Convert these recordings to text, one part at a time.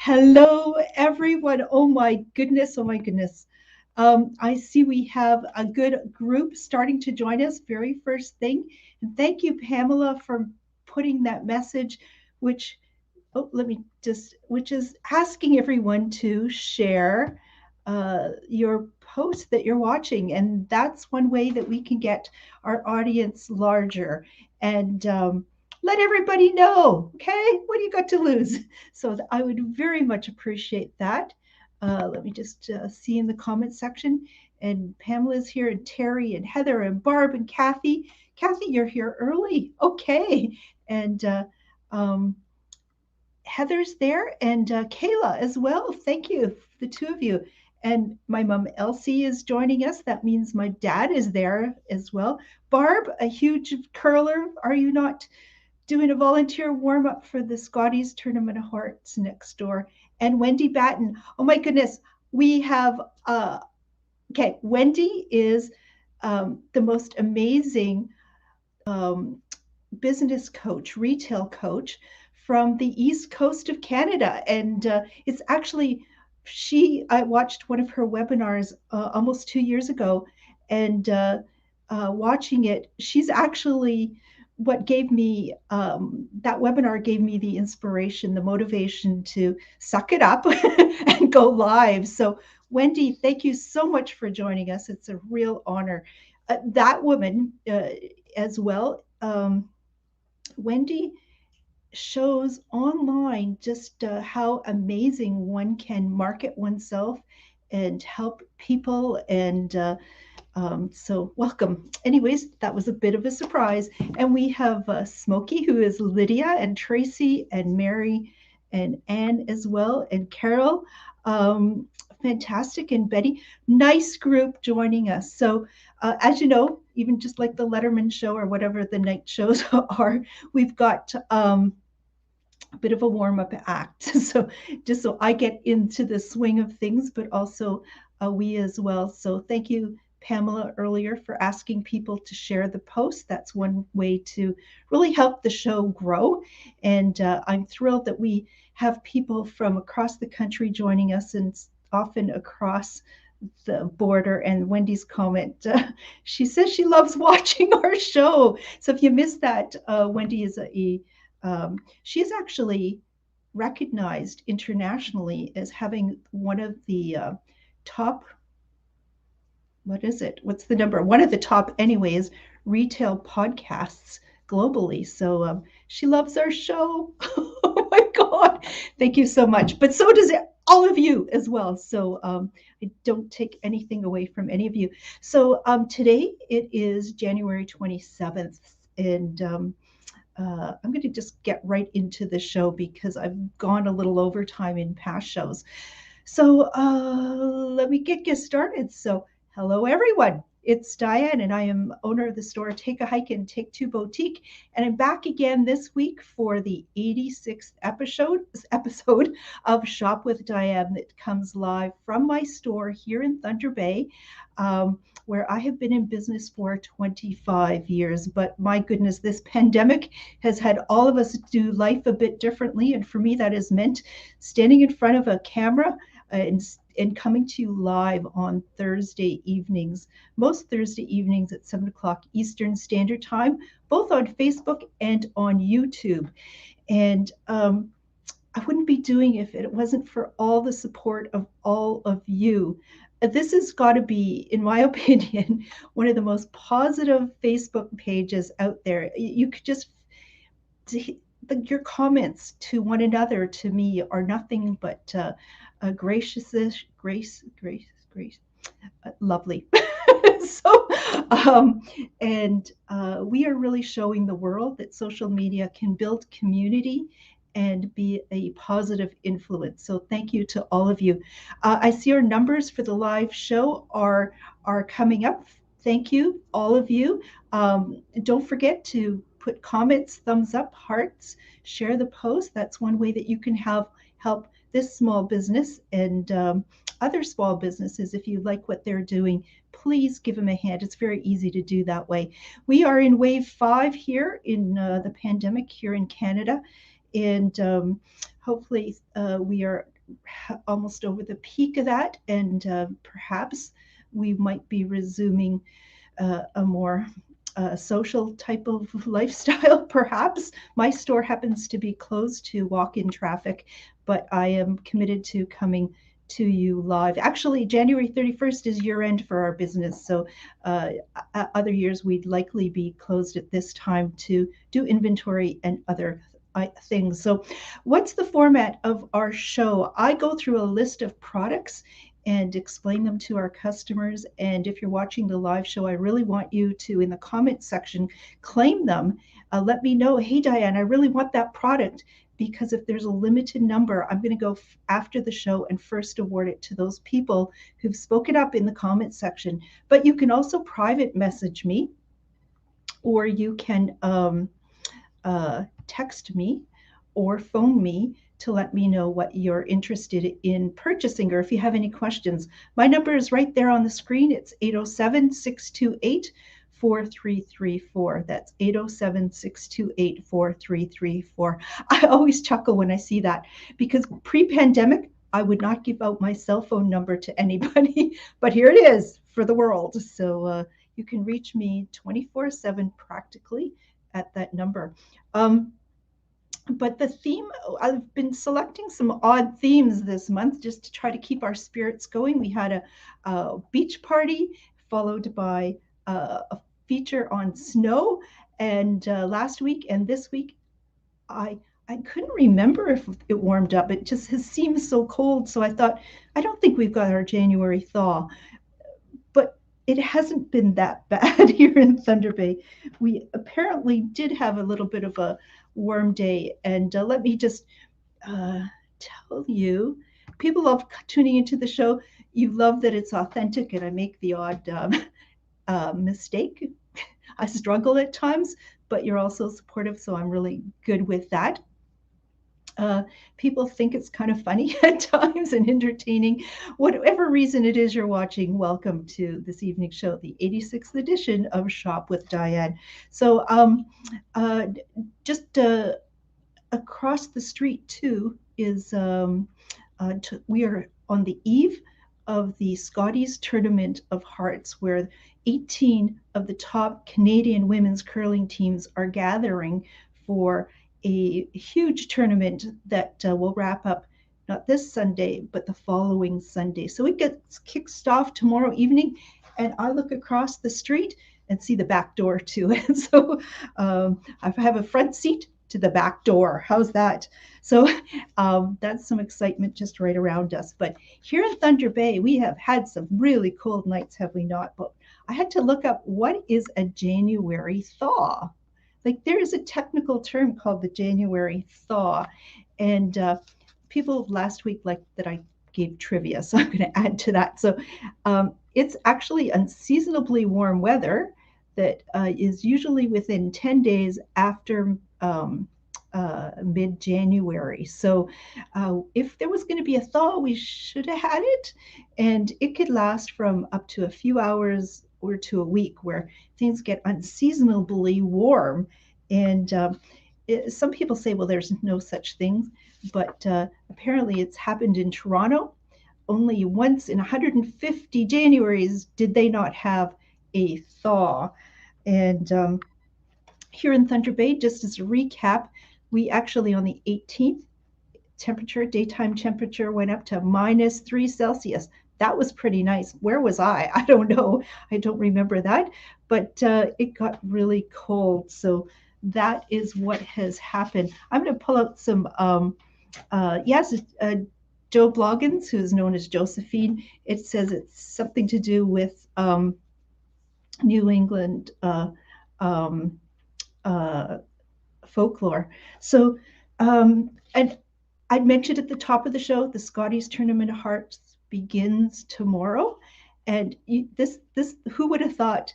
Hello, everyone. Oh my goodness. Oh my goodness. I see we have a good group starting to join us very first thing. And thank you, Pamela, for putting that message, which, which is asking everyone to share your post that you're watching. And that's one way that we can get our audience larger. And let everybody know, okay? What do you got to lose? So I would very much appreciate that. Let me just see in the comment section. And Pamela's here, and Terry, and Heather, and Barb, and Kathy. Kathy, you're here early. Okay. And um, Heather's there, and Kayla as well. Thank you, the two of you. And my mom Elsie is joining us. That means my dad is there as well. Barb, a huge curler. Are you not doing a volunteer warm up for the Scotties Tournament of Hearts next door? And Wendy Batten. Oh my goodness, we have. Okay, Wendy is the most amazing um, business coach, retail coach from the East Coast of Canada. And it's actually, I watched one of her webinars almost 2 years ago. And watching it, she's actually what gave me that webinar gave me the inspiration, the motivation to suck it up and go live. So, Wendy, thank you so much for joining us. It's a real honor. That woman as well. Wendy shows online just how amazing one can market oneself and help people. And so, welcome. Anyways, that was a bit of a surprise. And we have Smokey, who is Lydia, and Tracy, and Mary, and Anne as well, and Carol. Um, Fantastic. And Betty. Nice group joining us. So, as you know, even just like the Letterman show or whatever the night shows are, we've got a bit of a warm up act. So just so I get into the swing of things, but also we as well. So thank you, Pamela, earlier for asking people to share the post. That's one way to really help the show grow. And I'm thrilled that we have people from across the country joining us, and often across the border. And Wendy's comment, she says she loves watching our show. So if you missed that, Wendy is she's actually recognized internationally as having one of the top, what is it? What's the number? One of the top, anyways, retail podcasts globally. So she loves our show. Oh my God. Thank you so much. But so does all of you as well. So I don't take anything away from any of you. So today it is January 27th. And I'm going to just get right into the show because I've gone a little overtime in past shows. So let me get started. So hello, everyone. It's Diane, and I am owner of the store Take a Hike and Take Two Boutique. And I'm back again this week for the 86th episode of Shop with Diane that comes live from my store here in Thunder Bay, where I have been in business for 25 years. But my goodness, this pandemic has had all of us do life a bit differently. And for me, that has meant standing in front of a camera and coming to you live on Thursday evenings, most Thursday evenings at 7 o'clock Eastern Standard Time, both on Facebook and on YouTube. And I wouldn't be doing it if it wasn't for all the support of all of you. This has got to be, in my opinion, one of the most positive Facebook pages out there. You could just your comments to one another to me are nothing but grace, lovely. So, and we are really showing the world that social media can build community and be a positive influence. So thank you to all of you. I see our numbers for the live show are coming up. Thank you, all of you. Don't forget to put comments, thumbs up, hearts, share the post. That's one way that you can help this small business and other small businesses. If you like what they're doing, please give them a hand. It's very easy to do that way. We are in wave 5 here in the pandemic here in Canada. And hopefully we are almost over the peak of that, and perhaps we might be resuming a more social type of lifestyle, perhaps. My store happens to be closed to walk in traffic, but I am committed to coming to you live. Actually, January 31st is year end for our business. So, uh, other years we'd likely be closed at this time to do inventory and other things. So, what's the format of our show? I go through a list of products and explain them to our customers. And if you're watching the live show, I really want you to, in the comment section, claim them. Let me know, hey, Diane, I really want that product, because if there's a limited number, I'm going to go after the show and first award it to those people who've spoken up in the comment section. But you can also private message me, or you can text me or phone me to let me know what you're interested in purchasing, or if you have any questions. My number is right there on the screen. It's 807-628-4334. That's 807-628-4334. I always chuckle when I see that, because pre-pandemic, I would not give out my cell phone number to anybody, but here it is for the world. So you can reach me 24/7 practically at that number. Um, but the theme, I've been selecting some odd themes this month just to try to keep our spirits going. We had a beach party followed by a feature on snow, and last week and this week, I I couldn't remember if it warmed up. It just has seemed so cold. So I thought, I don't think we've got our January thaw, but it hasn't been that bad here in Thunder Bay. We apparently did have a little bit of a warm day. And let me just uh, tell you, people love tuning into the show. You love that it's authentic, and I make the odd mistake. I struggle at times, but you're also supportive, so I'm really good with that. Uh, People think it's kind of funny at times and entertaining. Whatever reason it is you're watching, welcome to this evening show, the 86th edition of Shop with Diane. So, uh, just across the street, too, is we are on the eve of the Scotties Tournament of Hearts, where 18 of the top Canadian women's curling teams are gathering for a huge tournament that will wrap up not this Sunday, but the following Sunday. So it gets kicked off tomorrow evening, and I look across the street and see the back door to it. So I have a front seat to the back door. How's that? So that's some excitement just right around us. But here in Thunder Bay, we have had some really cold nights, have we not? But I had to look up, what is a January thaw? Like, there is a technical term called the January thaw. And people last week liked that I gave trivia, so I'm going to add to that. So it's actually unseasonably warm weather that is usually within 10 days after mid-January. So if there was going to be a thaw, we should have had it. And it could last from up to a few hours or to a week, where things get unseasonably warm. And some people say, well, there's no such thing. But apparently it's happened in Toronto. Only once in 150 Januaries did they not have a thaw. And here in Thunder Bay, just as a recap, we actually on the 18th, daytime temperature went up to -3 Celsius. That was pretty nice. Where was I? I don't know. I don't remember that. But it got really cold. So that is what has happened. I'm going to pull out some, yes, Joe Bloggins, who's known as Josephine. It says it's something to do with New England um, uh, folklore. So, and I mentioned at the top of the show, the Scotties Tournament of Hearts begins tomorrow. And who would have thought,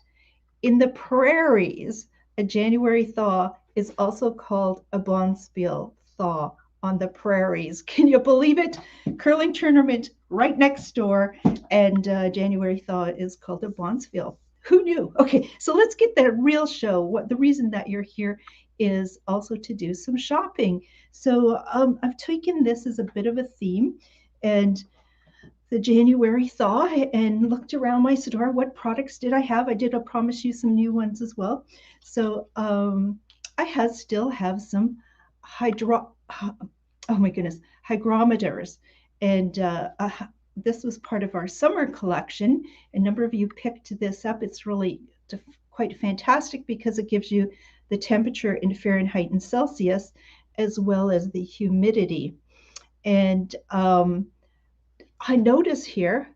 in the prairies, a January thaw is also called a bonspiel thaw on the prairies. Can you believe it? Curling tournament right next door, and January thaw is called a bonspiel. Who knew? Okay, so let's get that real show. What the reason that you're here is also to do some shopping. So I've taken this as a bit of a theme, and the January thaw, and looked around my store. What products did I have? I did promise you some new ones as well. So I still have some hydro. Oh my goodness, hygrometers, and this was part of our summer collection. A number of you picked this up. It's really quite fantastic because it gives you the temperature in Fahrenheit and Celsius, as well as the humidity. And I notice here,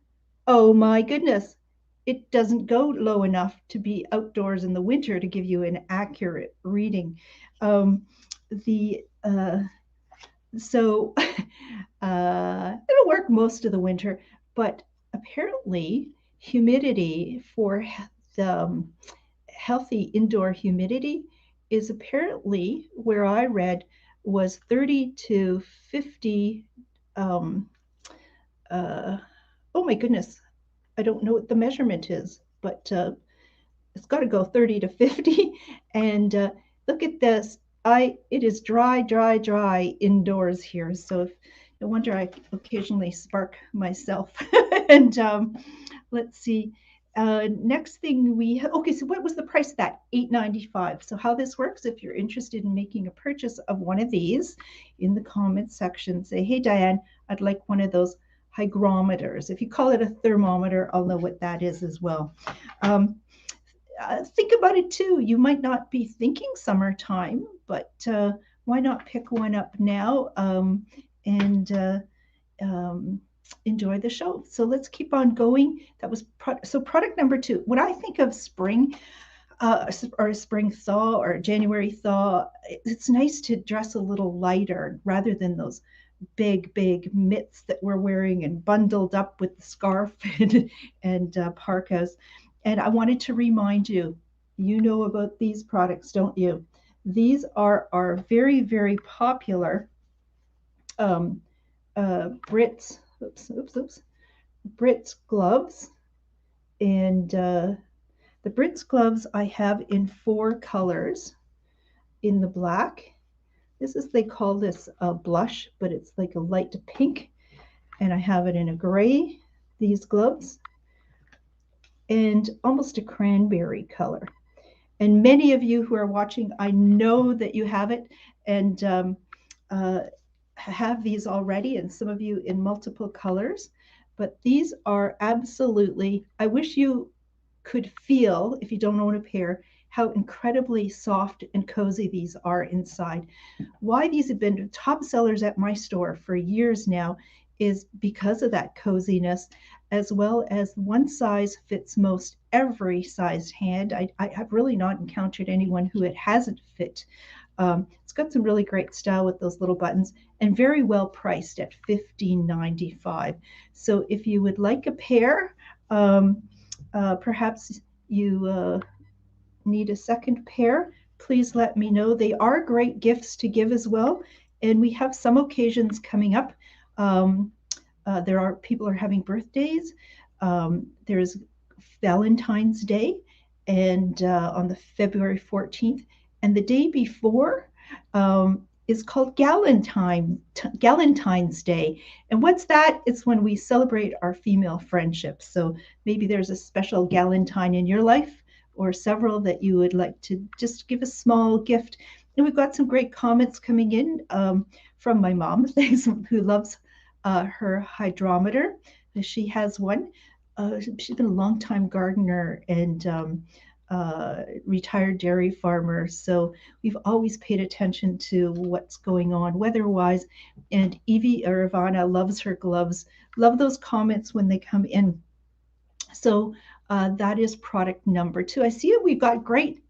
oh my goodness, it doesn't go low enough to be outdoors in the winter to give you an accurate reading. The So it'll work most of the winter, but apparently humidity for the healthy indoor humidity is apparently where I read was 30 to 50. Um, uh, oh my goodness, I don't know what the measurement is, but it's got to go 30 to 50. And look at this. It is dry, dry, dry indoors here. So no wonder I occasionally spark myself. And let's see. Next thing okay, so what was the price of that? $8.95. So how this works, if you're interested in making a purchase of one of these, in the comments section, say, hey, Diane, I'd like one of those hygrometers. If you call it a thermometer, I'll know what that is as well. Think about it too. You might not be thinking summertime, but why not pick one up now and enjoy the show? So let's keep on going. That was so product number 2. When I think of spring or spring thaw or January thaw, it's nice to dress a little lighter rather than those big mitts that we're wearing and bundled up with the scarf and parkas. And I wanted to remind you, you know about these products, don't you? These are our very, very popular Brits, Brits gloves. And the Brits gloves I have in 4 colors. In the black, they call this a blush, but it's like a light pink. And I have it in a gray, these gloves, and almost a cranberry color. And many of you who are watching, I know that you have it and have these already, and some of you in multiple colors. But these are absolutely, I wish you could feel, if you don't own a pair, how incredibly soft and cozy these are inside. Why these have been top sellers at my store for years now is because of that coziness, as well as one size fits most every sized hand. I have really not encountered anyone who it hasn't fit. It's got some really great style with those little buttons and very well priced at $15.95. So if you would like a pair, perhaps you need a second pair, please let me know. They are great gifts to give as well. And we have some occasions coming up. People are having birthdays. There's Valentine's Day, and on the February 14th, and the day before is called Galentine's Day. And what's that? It's when we celebrate our female friendships. So maybe there's a special Galentine in your life, or several that you would like to just give a small gift. And we've got some great comments coming in from my mom, who loves her hydrometer. She has one. She's been a long-time gardener and retired dairy farmer. So we've always paid attention to what's going on weather-wise. And Evie or Ivana loves her gloves. Love those comments when they come in. So that is product number 2. I see we've got great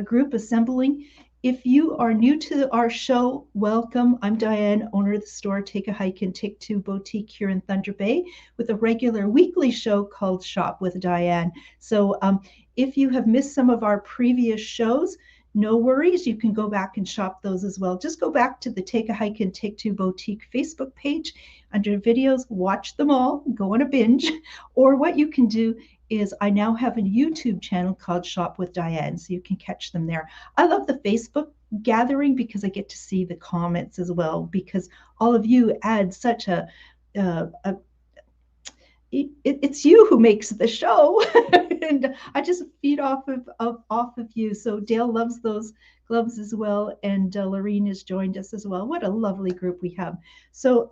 group assembling. If you are new to our show, welcome. I'm Diane, owner of the store Take a Hike and Take Two Boutique here in Thunder Bay, with a regular weekly show called Shop with Diane. So if you have missed some of our previous shows, no worries. You can go back and shop those as well. Just go back to the Take a Hike and Take Two Boutique Facebook page. Under videos, watch them all, go on a binge. Or what you can do is I now have a YouTube channel called Shop with Diane, so you can catch them there. I love the Facebook gathering because I get to see the comments as well, because all of you add such a it's you who makes the show, and I just feed off of you. So Dale loves those gloves as well, and Lorene has joined us as well. What a lovely group we have. So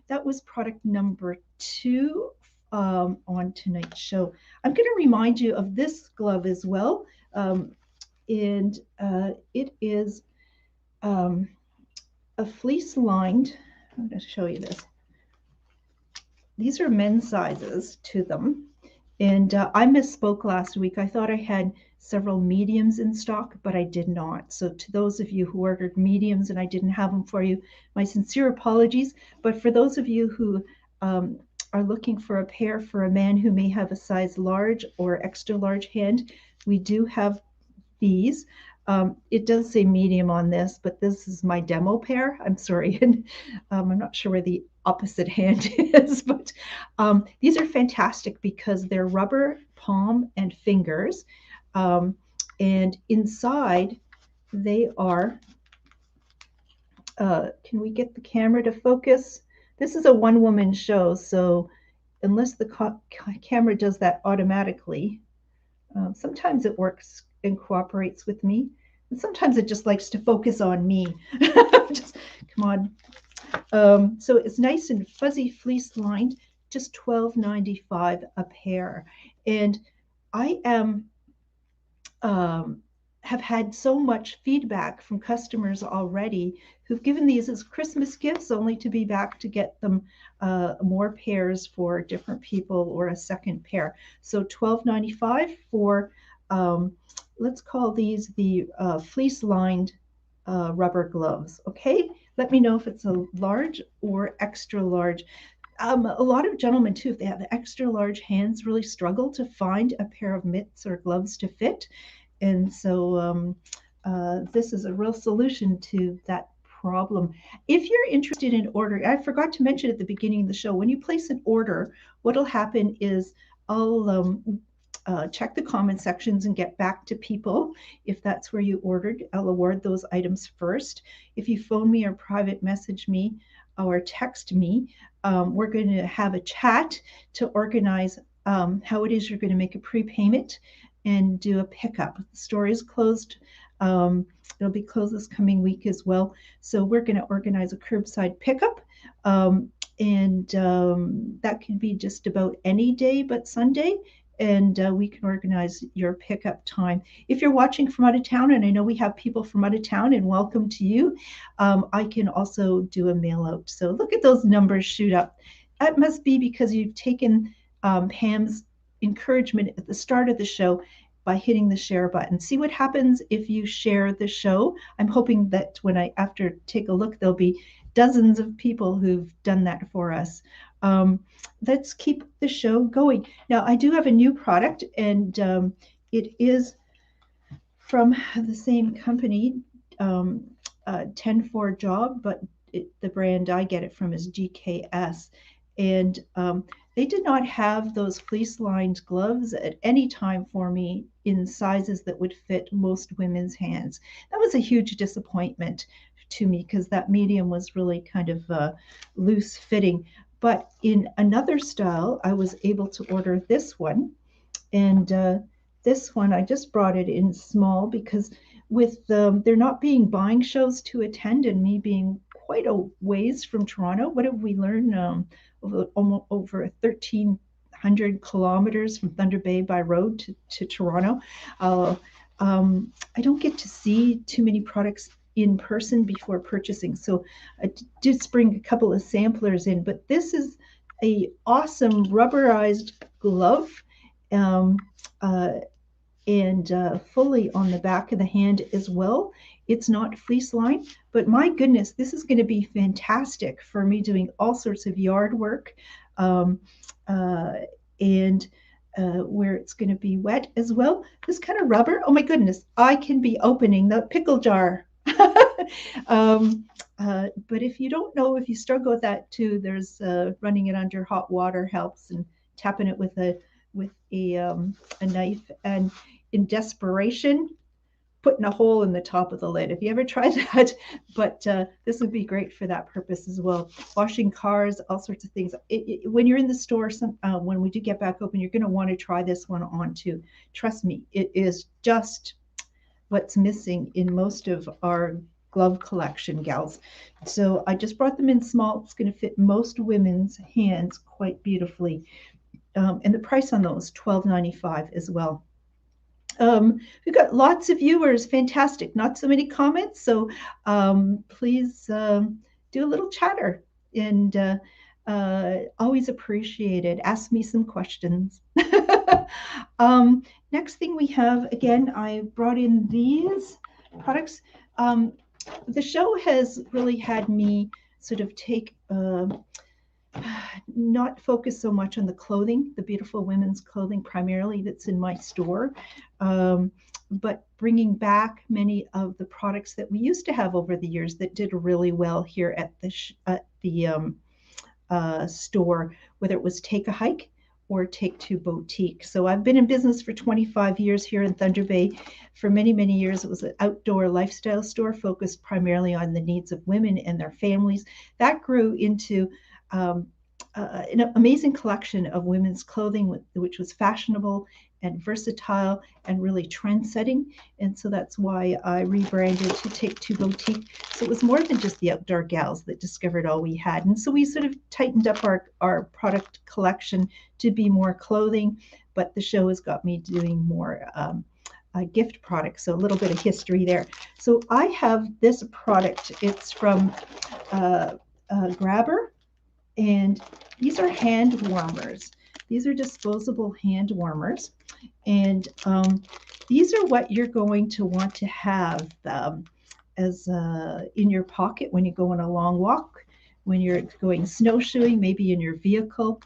that was product number 2 on tonight's show. I'm going to remind you of this glove as well, and it is a fleece lined. I'm going to show you this. These are men's sizes to them. And I misspoke last week. I thought I had several mediums in stock, but I did not. So to those of you who ordered mediums and I didn't have them for you, my sincere apologies. But for those of you who are looking for a pair for a man who may have a size large or extra large hand, we do have these. It does say medium on this, but this is my demo pair. I'm sorry. I'm not sure where the opposite hand is, but these are fantastic because they're rubber palm and fingers. And inside they are, can we get the camera to focus? This is a one-woman show, so unless the camera does that automatically, sometimes it works and cooperates with me. And sometimes it just likes to focus on me. Just, come on. So it's nice and fuzzy fleece lined, just $12.95 a pair. And I have had so much feedback from customers already who've given these as Christmas gifts, only to be back to get them more pairs for different people or a second pair. So $12.95 for, let's call these the fleece lined rubber gloves. Okay, let me know if it's a large or extra large. A lot of gentlemen too, if they have extra large hands, really struggle to find a pair of mitts or gloves to fit. And so this is a real solution to that problem. If you're interested in ordering, I forgot to mention at the beginning of the show, when you place an order, what'll happen is I'll check the comment sections and get back to people. If that's where you ordered, I'll award those items first. If you phone me or private message me or text me, we're going to have a chat to organize how it is you're going to make a prepayment and do a pickup. The store is closed. It'll be closed this coming week as well. So we're going to organize a curbside pickup. And that can be just about any day but Sunday. And we can organize your pickup time. If you're watching from out of town, and I know we have people from out of town, and welcome to you, I can also do a mail out. So look at those numbers shoot up. That must be because you've taken Pam's encouragement at the start of the show by hitting the share button. See what happens if you share the show. I'm hoping that when I after take a look, there'll be dozens of people who've done that for us. Let's keep the show going. Now, I do have a new product, and it is from the same company, 10-4 Job, but the brand I get it from is GKS. And they did not have those fleece-lined gloves at any time for me in sizes that would fit most women's hands. That was a huge disappointment to me because that medium was really kind of loose fitting. But in another style, I was able to order this one. And this one, I just brought it in small because with there not being buying shows to attend and me being quite a ways from Toronto, what have we learned? Over 1,300 kilometers from Thunder Bay by road to Toronto. I don't get to see too many products in person before purchasing. So I did bring a couple of samplers in, but this is a awesome rubberized glove and fully on the back of the hand as well. It's not fleece lined, but my goodness, this is going to be fantastic for me doing all sorts of yard work and where it's going to be wet as well. This kind of rubber, oh my goodness, I can be opening the pickle jar. But if you don't know, if you struggle with that too, there's running it under hot water helps, and tapping it with a with a knife, and in desperation, putting a hole in the top of the lid. Have you ever tried that? But this would be great for that purpose as well. Washing cars, all sorts of things. When you're in the store, when we do get back open, you're going to want to try this one on too. Trust me, it is just what's missing in most of our glove collection, gals. So I just brought them in small. It's going to fit most women's hands quite beautifully. And the price on those, $12.95 as well. We've got lots of viewers. Fantastic. Not so many comments. So please do a little chatter, and always appreciate it. Ask me some questions. Next thing we have, again, I brought in these products. The show has really had me sort of take not focus so much on the clothing, the beautiful women's clothing primarily that's in my store, but bringing back many of the products that we used to have over the years that did really well here at the store, whether it was Take a Hike or Take Two Boutique. So I've been in business for 25 years here in Thunder Bay. For many, many years, it was an outdoor lifestyle store focused primarily on the needs of women and their families. That grew into an amazing collection of women's clothing, which was fashionable and versatile and really trend-setting. And so that's why I rebranded to Take Two Boutique. So it was more than just the outdoor gals that discovered all we had. And so we sort of tightened up our product collection to be more clothing, but the show has got me doing more gift products. So a little bit of history there. So I have this product. It's from Grabber. And these are hand warmers. These are disposable hand warmers. And these are what you're going to want to have as in your pocket when you go on a long walk, when you're going snowshoeing, maybe in your vehicle,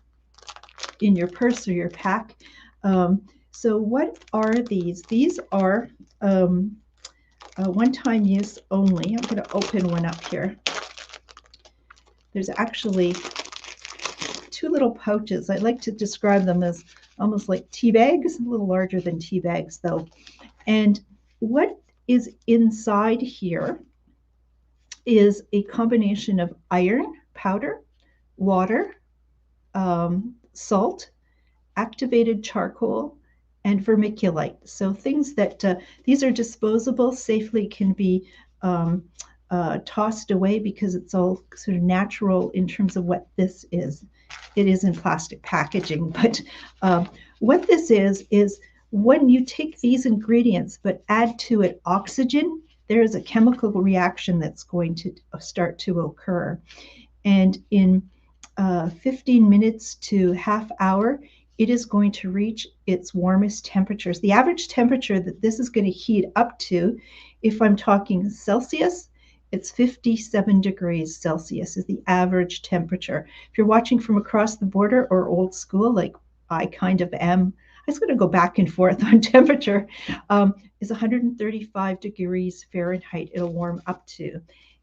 in your purse or your pack. So what are these? These are one-time use only. I'm going to open one up here. There's actually two little pouches. I like to describe them as almost like tea bags, a little larger than tea bags though. And what is inside here is a combination of iron powder, water, salt, activated charcoal, and vermiculite. So things that these are disposable, safely can be tossed away because it's all sort of natural in terms of what this is. It is in plastic packaging, but what this is when you take these ingredients but add to it oxygen, there is a chemical reaction that's going to start to occur. And in 15 minutes to half hour, it is going to reach its warmest temperatures. The average temperature that this is going to heat up to, if I'm talking Celsius, it's 57 degrees Celsius is the average temperature. If you're watching from across the border or old school, like I kind of am, I was going to go back and forth on temperature, is 135 degrees Fahrenheit it'll warm up to.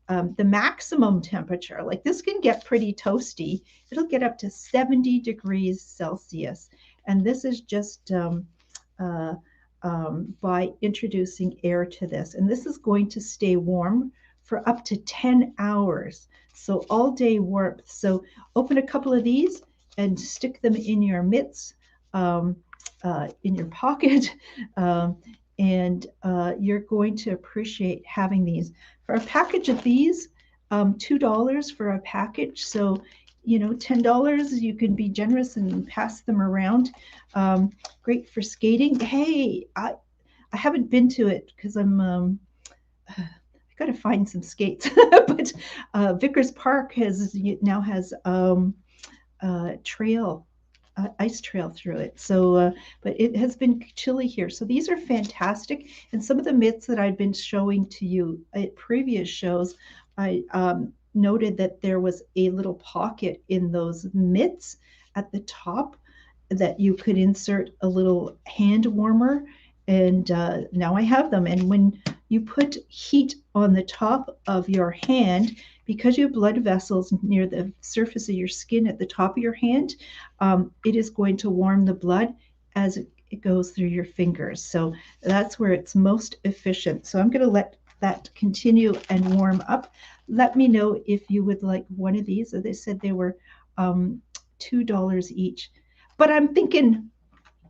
The maximum temperature, like this can get pretty toasty, it'll get up to 70 degrees Celsius. And this is just by introducing air to this. And this is going to stay warm for up to 10 hours. So all day warmth. So open a couple of these and stick them in your mitts, in your pocket, and you're going to appreciate having these. For a package of these, $2 for a package. So, you know, $10, you can be generous and pass them around. Great for skating. Hey, I haven't been to it because I'm got to find some skates. But Vickers Park now has ice trail through it. So, but it has been chilly here. So these are fantastic. And some of the mitts that I've been showing to you at previous shows, I noted that there was a little pocket in those mitts at the top that you could insert a little hand warmer. And now I have them. And when you put heat on the top of your hand, because you have blood vessels near the surface of your skin at the top of your hand, it is going to warm the blood as it goes through your fingers. So that's where it's most efficient. So I'm going to let that continue and warm up. Let me know if you would like one of these. As they said, they were $2 each. But I'm thinking,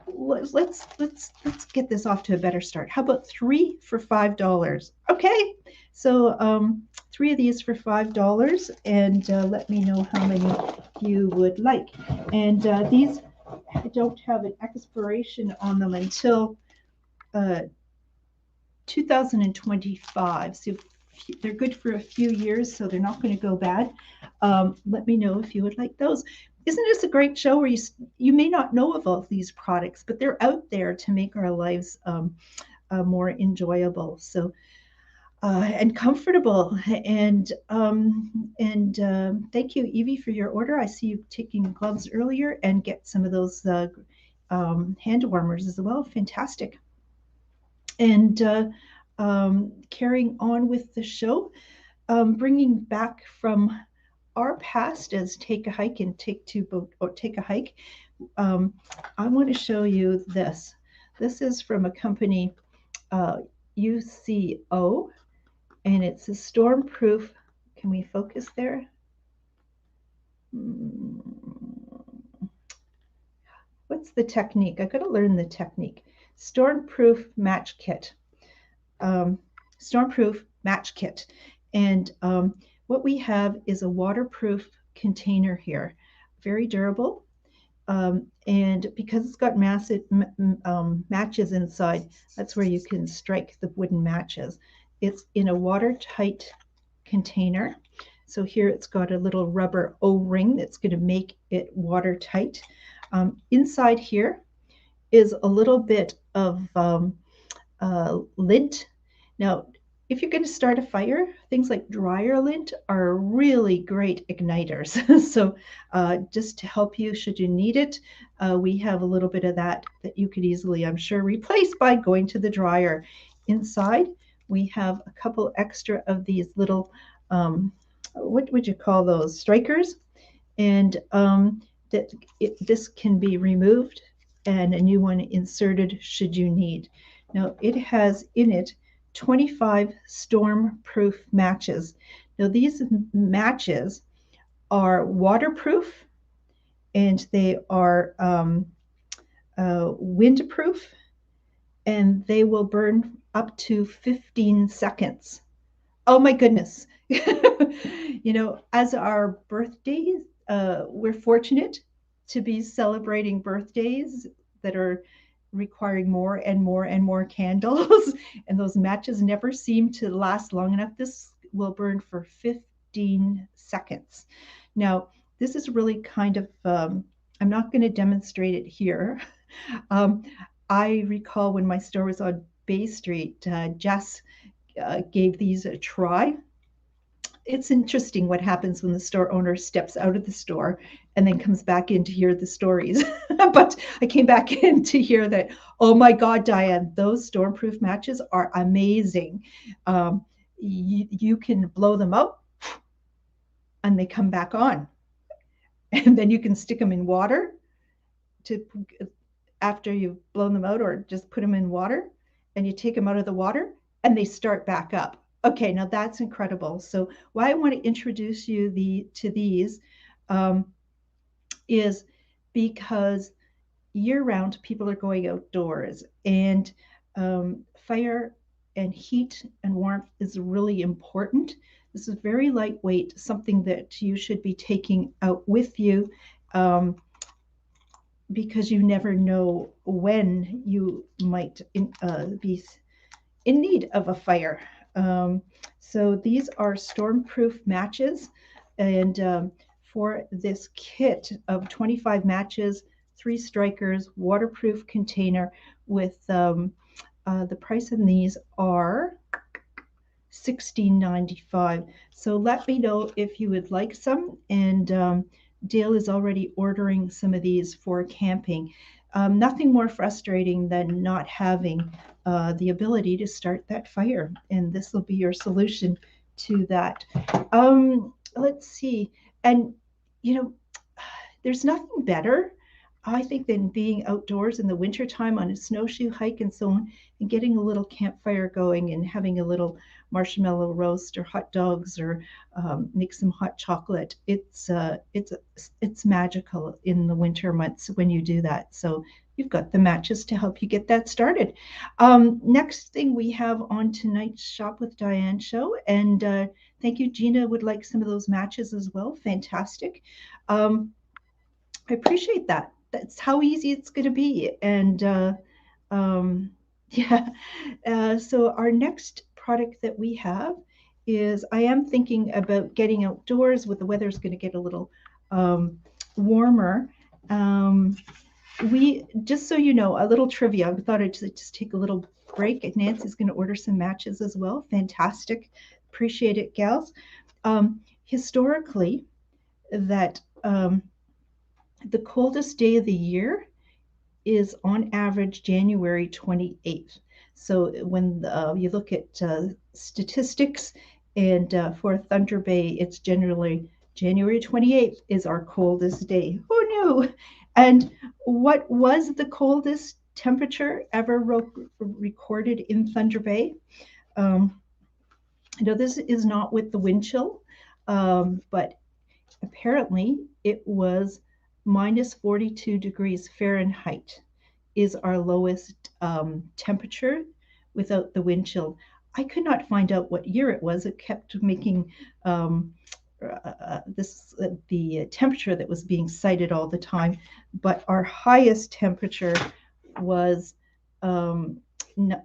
let's get this off to a better start. How about 3 for $5? Okay, so 3 of these for $5, and let me know how many you would like. And these don't have an expiration on them until 2025. So they're good for a few years, so they're not going to go bad. Let me know if you would like those. Isn't this a great show where you may not know of all these products, but they're out there to make our lives more enjoyable. So and comfortable. And thank you, Evie, for your order. I see you taking gloves earlier, and get some of those hand warmers as well. Fantastic. And carrying on with the show, bringing back from our past as Take a Hike and Take Two Boat, or Take a Hike. I want to show you this. This is from a company, UCO, and it's a stormproof. Can we focus there? What's the technique? I got to learn the technique. Stormproof match kit. Stormproof match kit. And what we have is a waterproof container here, very durable. And because it's got massive matches inside, that's where you can strike the wooden matches. It's in a watertight container. So here it's got a little rubber O-ring that's going to make it watertight. Inside here is a little bit of lint. Now, if you're going to start a fire, things like dryer lint are really great igniters. So just to help you should you need it, we have a little bit of that you could easily, I'm sure, replace by going to the dryer. Inside, we have a couple extra of these little, what would you call those, strikers? And this can be removed and a new one inserted should you need. Now, it has in it 25 storm-proof matches. Now, these matches are waterproof, and they are windproof, and they will burn up to 15 seconds. Oh my goodness. As our birthdays, we're fortunate to be celebrating birthdays that are requiring more and more and more candles, and those matches never seem to last long enough. This will burn for 15 seconds. Now, this is really kind of, I'm not going to demonstrate it here. I recall when my store was on Bay Street, Jess gave these a try. It's interesting what happens when the store owner steps out of the store and then comes back in to hear the stories. But I came back in to hear that, oh my God, Diane, those stormproof matches are amazing. You can blow them out and they come back on. And then you can stick them in water after you've blown them out, or just put them in water, and you take them out of the water and they start back up. Okay, now that's incredible. So why I want to introduce you to these is because year-round people are going outdoors, and fire and heat and warmth is really important. This is very lightweight, something that you should be taking out with you, because you never know when you might be in need of a fire. So these are stormproof matches, and for this kit of 25 matches, 3 strikers, waterproof container, with the price of these are $16.95. So let me know if you would like some, and Dale is already ordering some of these for camping. Nothing more frustrating than not having the ability to start that fire, and this will be your solution to that. Let's see, and there's nothing better I think then being outdoors in the wintertime on a snowshoe hike and so on, and getting a little campfire going and having a little marshmallow roast or hot dogs or make some hot chocolate. It's magical in the winter months when you do that. So you've got the matches to help you get that started. Next thing we have on tonight's Shop with Diane show, and thank you, Gina. Would like some of those matches as well. Fantastic. Um, I appreciate that. That's how easy it's going to be. And um, yeah, so our next product that we have is I am thinking about getting outdoors with the weather's going to get a little um, warmer. Um, we just so you know, a little trivia. I thought I'd just take a little break. Nancy's going to order some matches as well. Fantastic, appreciate it, gals. Historically, that the coldest day of the year is on average January 28th. So when you look at statistics, and for Thunder Bay, it's generally January 28th is our coldest day. Who knew? And what was the coldest temperature ever recorded in Thunder Bay? Um, this is not with the wind chill, but apparently it was minus 42 degrees Fahrenheit is our lowest temperature without the wind chill. I could not find out what year it was. It kept making the temperature that was being cited all the time, but our highest temperature was um,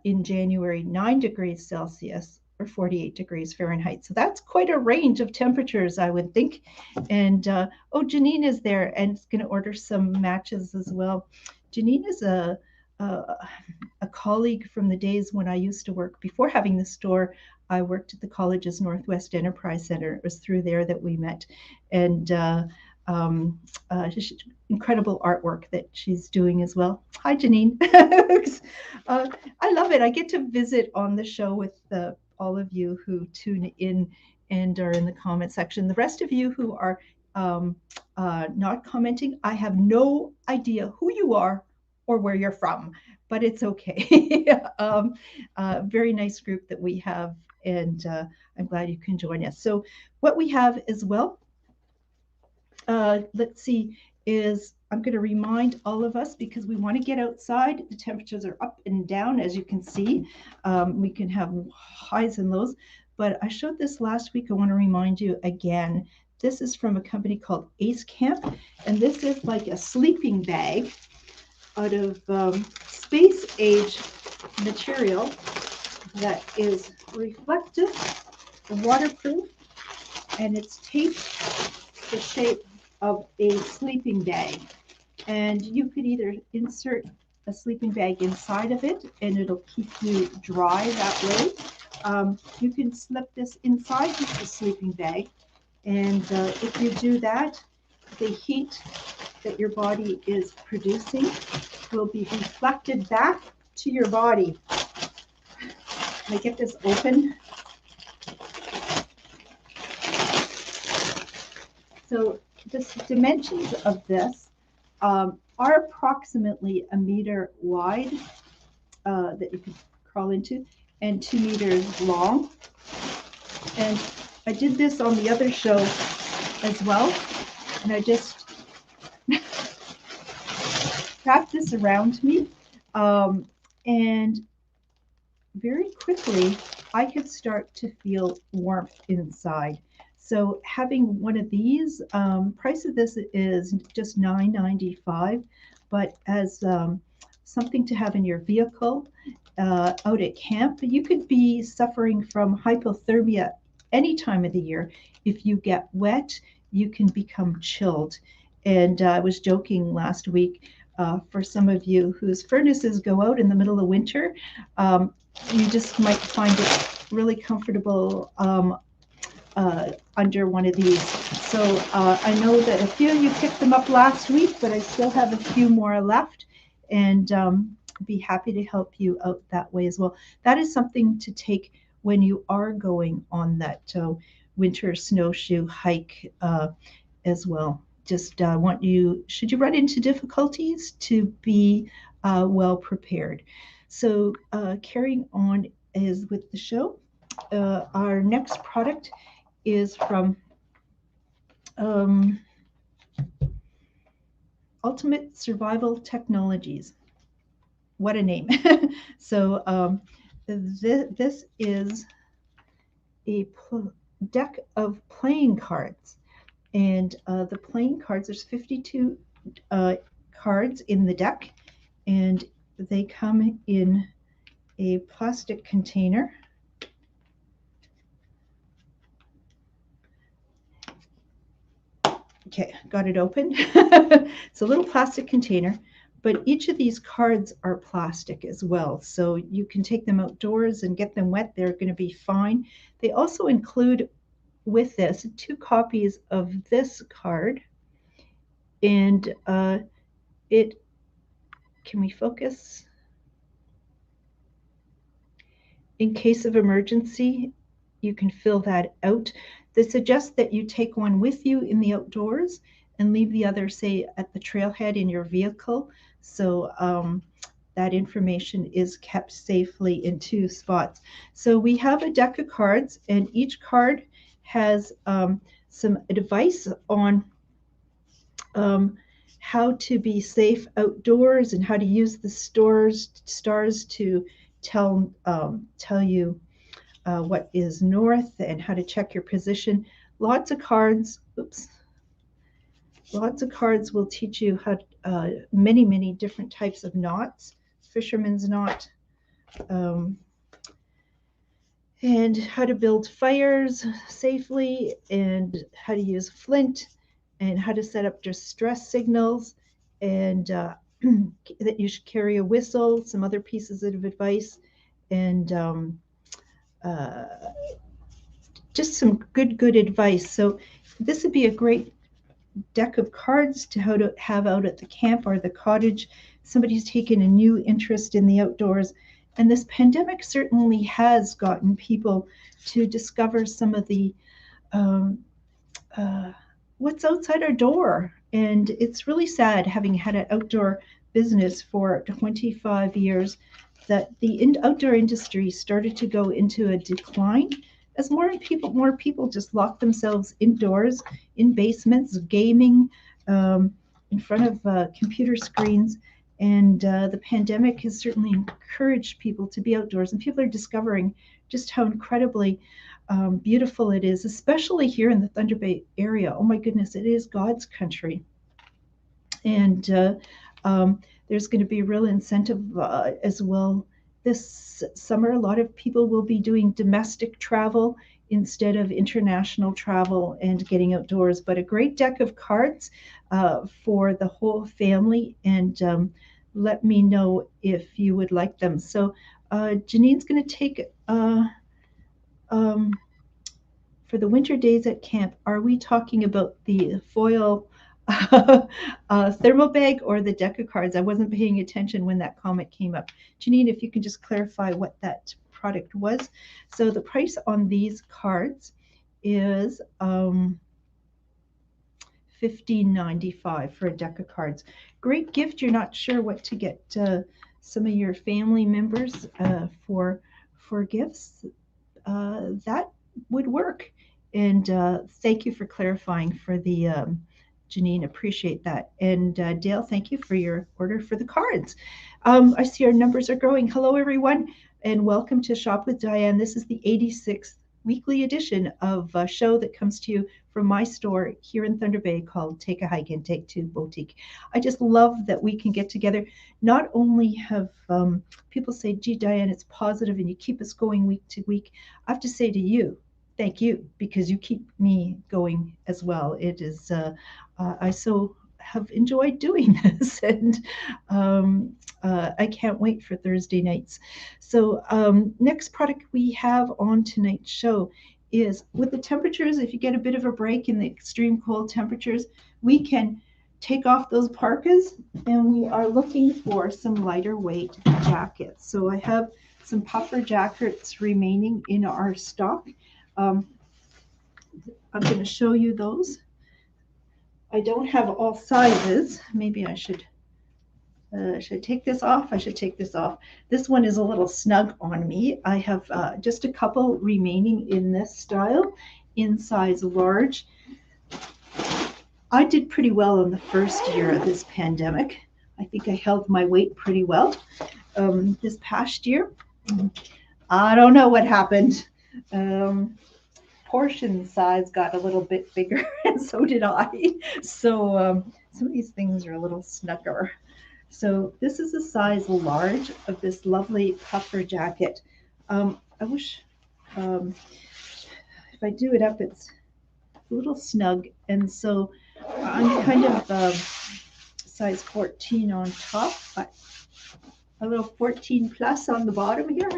in January 9 degrees Celsius or 48 degrees Fahrenheit. So that's quite a range of temperatures, I would think. And Janine is there and is going to order some matches as well. Janine is a colleague from the days when I used to work before having the store. I worked at the college's Northwest Enterprise Center. It was through there that we met, and incredible artwork that she's doing as well. Hi, Janine. I love it. I get to visit on the show with all of you who tune in and are in the comment section. The rest of you who are not commenting, I have no idea who you are or where you're from, but it's okay. Very nice group that we have, and I'm glad you can join us. So what we have as well, let's see, is I'm going to remind all of us, because we want to get outside. The temperatures are up and down, as you can see. We can have highs and lows, but I showed this last week. I want to remind you again. This is from a company called Ace Camp, and this is like a sleeping bag out of space age material that is reflective, waterproof, and it's taped the shape of a sleeping bag. And you could either insert a sleeping bag inside of it and it'll keep you dry that way. You can slip this inside just a sleeping bag, and if you do that, the heat that your body is producing will be reflected back to your body. Can I get this open? So the dimensions of this are approximately 1 meter wide that you can crawl into, and 2 meters long. And I did this on the other show as well, and I just wrapped this around me, and very quickly I could start to feel warmth inside. So having one of these, price of this is just $9.95, but as something to have in your vehicle out at camp, you could be suffering from hypothermia any time of the year. If you get wet, you can become chilled. And I was joking last week, for some of you whose furnaces go out in the middle of winter, you just might find it really comfortable under one of these. So I know that a few of you picked them up last week, but I still have a few more left, and be happy to help you out that way as well. That is something to take when you are going on that winter snowshoe hike as well. just want you, should you run into difficulties, to be well prepared. So carrying on is with the show. Our next product is from Ultimate Survival Technologies. What a name. So this is a deck of playing cards. And the playing cards, there's 52 cards in the deck, and they come in a plastic container. Okay, got it open. It's a little plastic container, but each of these cards are plastic as well. So you can take them outdoors and get them wet. They're going to be fine. They also include with this 2 copies of this card. And it, can we focus? In case of emergency, you can fill that out. They suggest that you take one with you in the outdoors and leave the other, say, at the trailhead in your vehicle. So that information is kept safely in 2 spots. So we have a deck of cards, and each card has some advice on how to be safe outdoors and how to use the stars to tell you what is north and how to check your position. Lots of cards. Oops. Lots of cards will teach you how many different types of knots, fisherman's knot, and how to build fires safely, and how to use flint, and how to set up distress signals, and that you should carry a whistle, some other pieces of advice, and just some good advice. So this would be a great deck of cards to how to have out at the camp or the cottage. Somebody's taken a new interest in the outdoors, and this pandemic certainly has gotten people to discover some of the what's outside our door. And it's really sad, having had an outdoor business for 25 years, that the outdoor industry started to go into a decline as more people just lock themselves indoors, in basements, gaming, in front of computer screens. And the pandemic has certainly encouraged people to be outdoors, and people are discovering just how incredibly beautiful it is, especially here in the Thunder Bay area. Oh my goodness, it is God's country. And there's going to be real incentive as well. This summer, a lot of people will be doing domestic travel instead of international travel and getting outdoors. But a great deck of cards for the whole family, and let me know if you would like them. So Janine's going to take for the winter days at camp. Are we talking about the foil thermal bag or the deck of cards? I wasn't paying attention when that comment came up. Janine, if you can just clarify what that product was. So the price on these cards is $15.95 for a deck of cards. Great gift. You're not sure what to get some of your family members for gifts. That would work. And thank you for clarifying for the Janine, appreciate that. And Dale, thank you for your order for the cards. I see our numbers are growing. Hello, everyone, and welcome to Shop with Diane. This is the 86th weekly edition of a show that comes to you from my store here in Thunder Bay called Take a Hike and Take Two Boutique. I just love that we can get together. Not only have people say, gee, Diane, it's positive and you keep us going week to week. I have to say to you, thank you, because you keep me going as well. It is, I so have enjoyed doing this, and I can't wait for Thursday nights. So next product we have on tonight's show is, with the temperatures, if you get a bit of a break in the extreme cold temperatures, we can take off those parkas, and we are looking for some lighter weight jackets. So I have some puffer jackets remaining in our stock. I'm going to show you those. I don't have all sizes. Maybe I should take this off? I should take this off. This one is a little snug on me. I have just a couple remaining in this style in size large. I did pretty well in the first year of this pandemic. I think I held my weight pretty well. This past year, I don't know what happened. Um, Portion size got a little bit bigger, and so did I. So some of these things are a little snugger. So this is a size large of this lovely puffer jacket. I wish if I do it up, it's a little snug, and so I'm kind of size 14 on top, but a little 14 plus on the bottom here.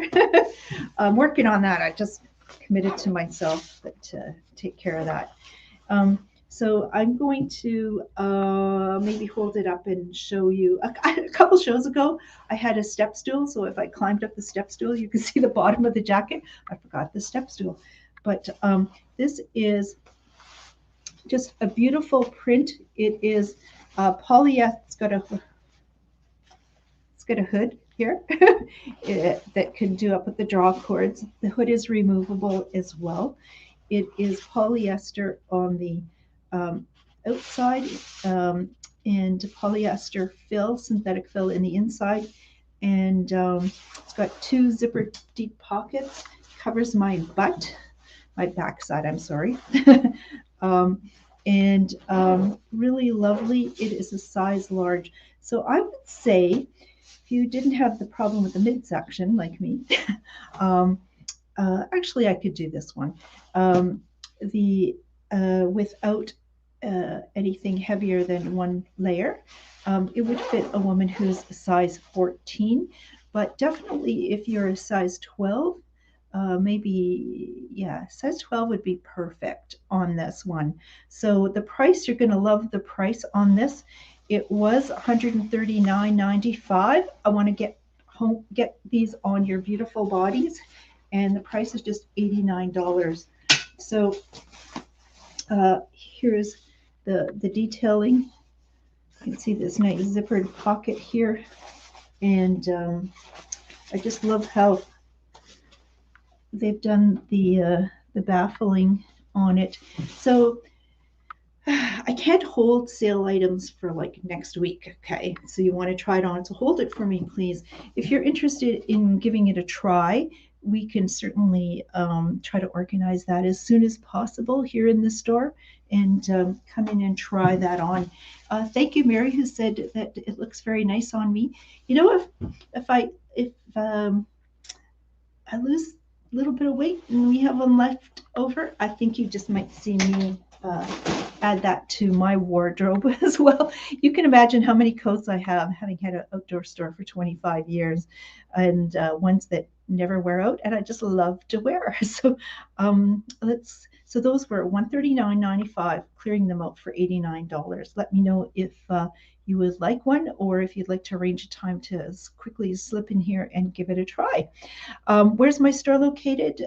I'm working on that. I just committed to myself to take care of that. So I'm going to maybe hold it up and show you. A couple shows ago, I had a step stool. So if I climbed up the step stool, you can see the bottom of the jacket. I forgot the step stool. But this is just a beautiful print. It is polyester. It's got a hood here that can do up with the draw cords. The hood is removable as well. It is polyester on the outside and polyester fill, synthetic fill in the inside. And it's got 2 zipper deep pockets, covers my butt, my backside, I'm sorry. And really lovely. It is a size large. So I would say if you didn't have the problem with the midsection like me, actually I could do this one. Without anything heavier than 1 layer, it would fit a woman who's a size 14, but definitely if you're a size 12, size 12 would be perfect on this one. So the price, you're going to love the price on this. It was $139.95. I want to get these on your beautiful bodies, and the price is just $89. So here's the detailing. You can see this nice zippered pocket here, and I just love how they've done the baffling on it. So I can't hold sale items for like next week. Okay, so you want to try it on, so hold it for me, please. If you're interested in giving it a try, we can certainly try to organize that as soon as possible here in the store and come in and try that on. Thank you, Mary, who said that it looks very nice on me. You know, if I lose a little bit of weight and we have one left over, I think you just might see me add that to my wardrobe as well. You can imagine how many coats I have, having had an outdoor store for 25 years, and ones that never wear out, and I just love to wear. So so those were $139.95, clearing them out for $89. Let me know if you would like one, or if you'd like to arrange a time to as quickly slip in here and give it a try. Where's my store located?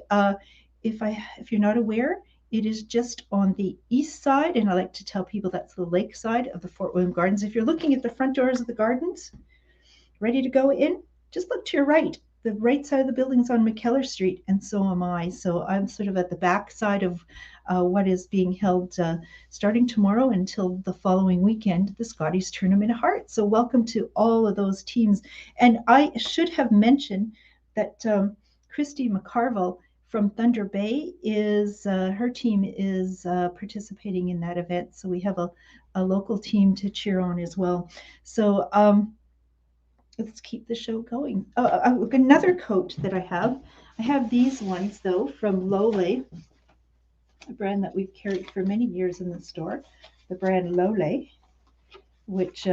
If you're not aware, it is just on the east side, and I like to tell people that's the lake side of the Fort William Gardens. If you're looking at the front doors of the gardens, ready to go in, just look to your right. The right side of the building is on McKellar Street, and so am I. So I'm sort of at the back side of what is being held starting tomorrow until the following weekend, the Scotties Tournament of Hearts. So welcome to all of those teams. And I should have mentioned that Christy McCarville from Thunder Bay is her team is participating in that event. So we have a local team to cheer on as well. So let's keep the show going. Another coat that I have these ones though from Lole, a brand that we've carried for many years in the store, the brand Lole, which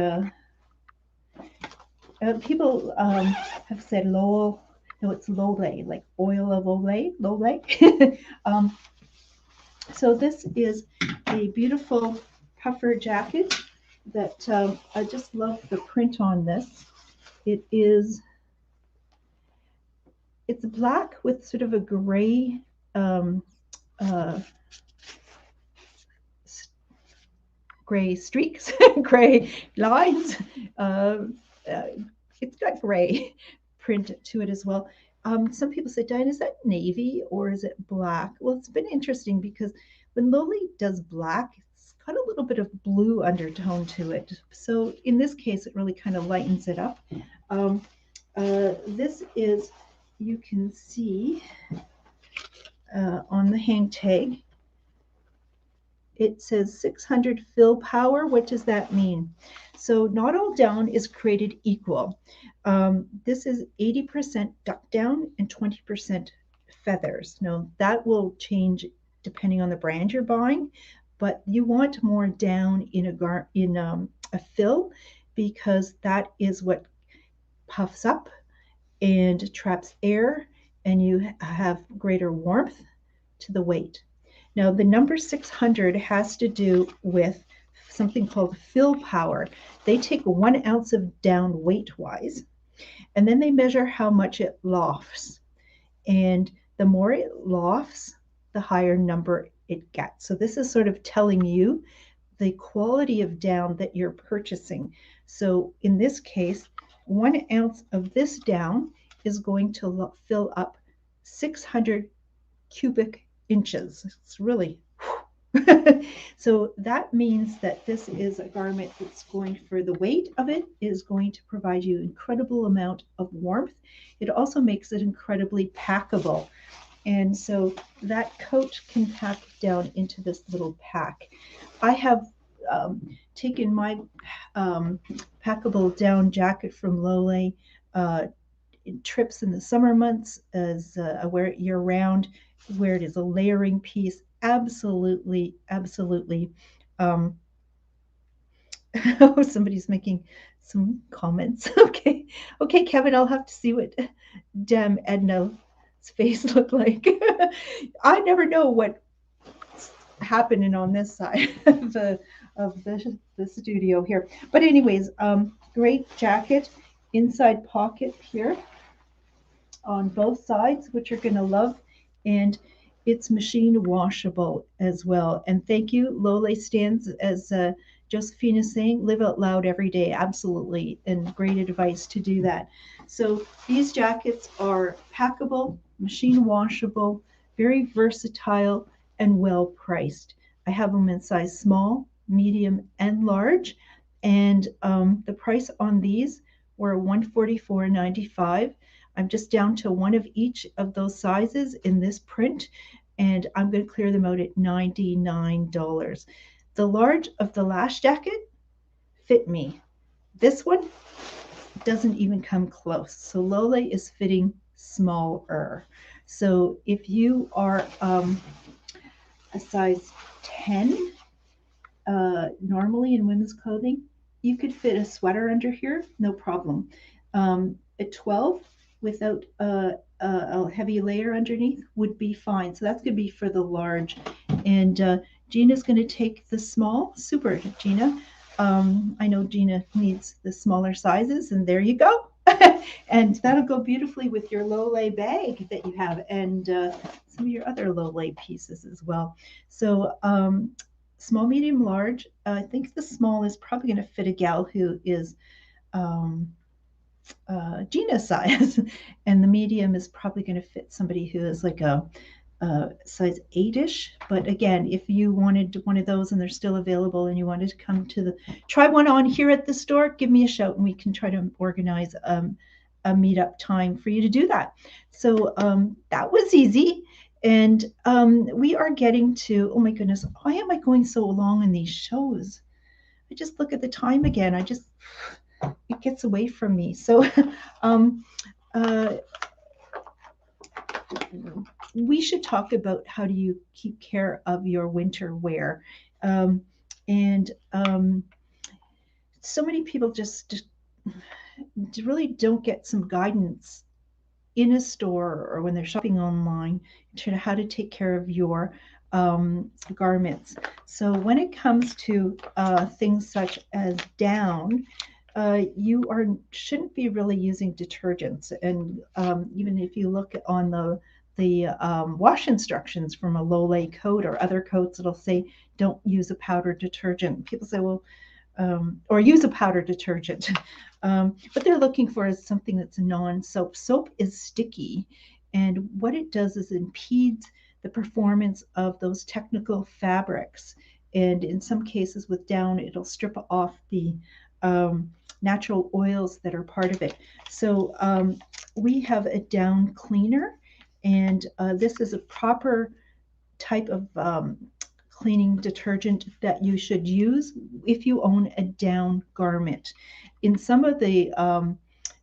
people have said Lowell. No, it's Lole, like oil of Lole. So this is a beautiful puffer jacket that I just love the print on this. It's black with sort of a gray gray streaks, gray lines. Uh, uh, it's got gray print to it as well. Some people say, Diane, is that navy or is it black? Well, it's been interesting because when Loli does black, it's got a little bit of blue undertone to it. So in this case, it really kind of lightens it up. Um, this is, you can see on the hang tag, it says 600 fill power. What does that mean? So not all down is created equal. This is 80% duck down and 20% feathers. Now that will change depending on the brand you're buying, but you want more down in a fill because that is what puffs up and traps air, and you have greater warmth to the weight. Now, the number 600 has to do with something called fill power. They take 1 ounce of down weight wise, and then they measure how much it lofts. And the more it lofts, the higher number it gets. So this is sort of telling you the quality of down that you're purchasing. So in this case, 1 ounce of this down is going to fill up 600 cubic inches. It's really so that means that this is a garment that's going, for the weight of it, is going to provide you incredible amount of warmth. It also makes it incredibly packable. And so that coat can pack down into this little pack. I have taken my packable down jacket from Lole in trips in the summer months as I wear it year round, where it is a layering piece. Absolutely, absolutely. Um, oh, somebody's making some comments. Okay, okay, Kevin, I'll have to see what damn Edna's face looked like. I never know what's happening on this side of the studio here. But anyways, great jacket, inside pocket here on both sides, which you're going to love. And it's machine washable as well. And thank you, Lole stands, as Josephine is saying, live out loud every day. Absolutely. And great advice to do that. So these jackets are packable, machine washable, very versatile, and well priced. I have them in size small, medium, and large. And the price on these were $144.95. I'm just down to one of each of those sizes in this print, and I'm going to clear them out at $99. The large of the last jacket fit me. This one doesn't even come close. So Lola is fitting smaller. So if you are a size 10, normally in women's clothing, you could fit a sweater under here, no problem. At 12, without a heavy layer underneath, would be fine. So that's going to be for the large. And Gina's going to take the small. Super, Gina. I know Gina needs the smaller sizes, and there you go. And that'll go beautifully with your low-lay bag that you have, and some of your other low-lay pieces as well. So small, medium, large. I think the small is probably going to fit a gal who is Gina's size, and the medium is probably going to fit somebody who is like a size 8-ish. But again, if you wanted one of those and they're still available and you wanted to come to try one on here at the store, give me a shout and we can try to organize a meetup time for you to do that. So that was easy. And we are getting to, oh my goodness, why am I going so long in these shows? I just look at the time again. It gets away from me. So we should talk about how do you keep care of your winter wear. And so many people just really don't get some guidance in a store or when they're shopping online to how to take care of your garments. So when it comes to things such as down, you shouldn't be really using detergents. And even if you look on the the wash instructions from a low-lay coat or other coats, it'll say don't use a powder detergent. People say, well, or use a powder detergent. What they're looking for is something that's non-soap. Soap is sticky, and what it does is impedes the performance of those technical fabrics. And in some cases with down, it'll strip off the natural oils that are part of it. So we have a down cleaner, and this is a proper type of cleaning detergent that you should use if you own a down garment. In some of the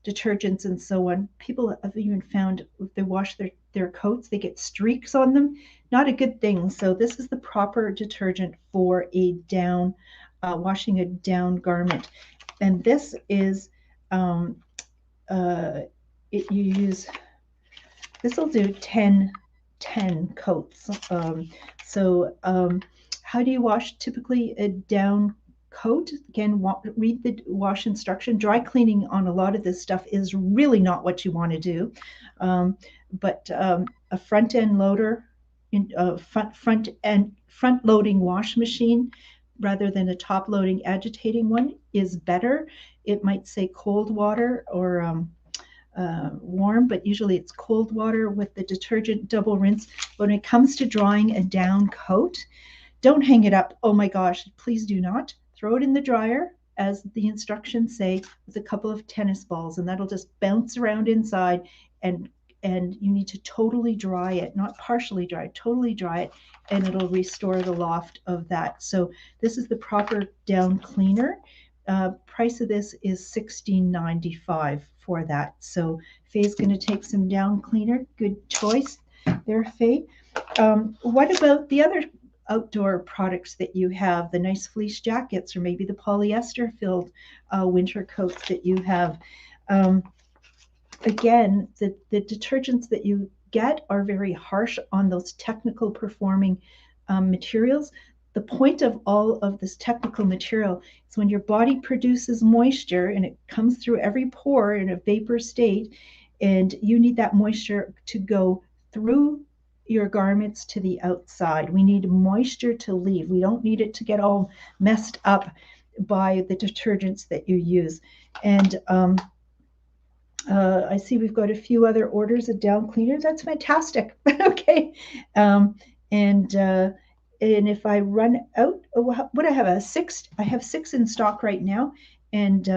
detergents and so on, people have even found if they wash their coats, they get streaks on them. Not a good thing. So this is the proper detergent for a down, washing a down garment. And this is, you use, this will do 10 coats. How do you wash typically a down coat? Again, read the wash instruction. Dry cleaning on a lot of this stuff is really not what you want to do. But a front end loader, front loading wash machine rather than a top loading agitating one is better. It might say cold water or warm, but usually it's cold water with the detergent double rinse. When it comes to drying a down coat, don't hang it up. Oh my gosh, please do not. Throw it in the dryer, as the instructions say, with a couple of tennis balls, and that'll just bounce around inside, and you need to totally dry it, not partially dry, totally dry it, and it'll restore the loft of that. So this is the proper down cleaner. Price of this is $16.95 for that. So Faye's going to take some down cleaner. Good choice there, Faye. What about the other outdoor products that you have, the nice fleece jackets or maybe the polyester filled winter coats that you have? Again, the detergents that you get are very harsh on those technical performing materials. The point of all of this technical material is when your body produces moisture and it comes through every pore in a vapor state, and you need that moisture to go through your garments to the outside. We need moisture to leave. We don't need it to get all messed up by the detergents that you use. And I see we've got a few other orders of down cleaners. That's fantastic. Okay. And if I run out, what I have I have 6 in stock right now. And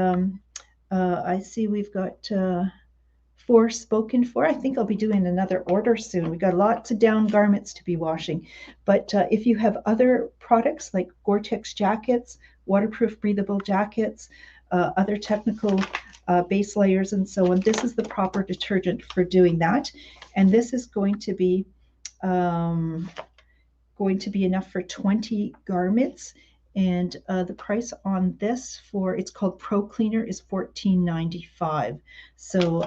I see we've got 4 spoken for. I think I'll be doing another order soon. We've got lots of down garments to be washing. But if you have other products like Gore-Tex jackets, waterproof breathable jackets, other technical base layers and so on, this is the proper detergent for doing that. And this is going to be enough for 20 garments. And the price on this it's called Pro Cleaner, is $14.95. So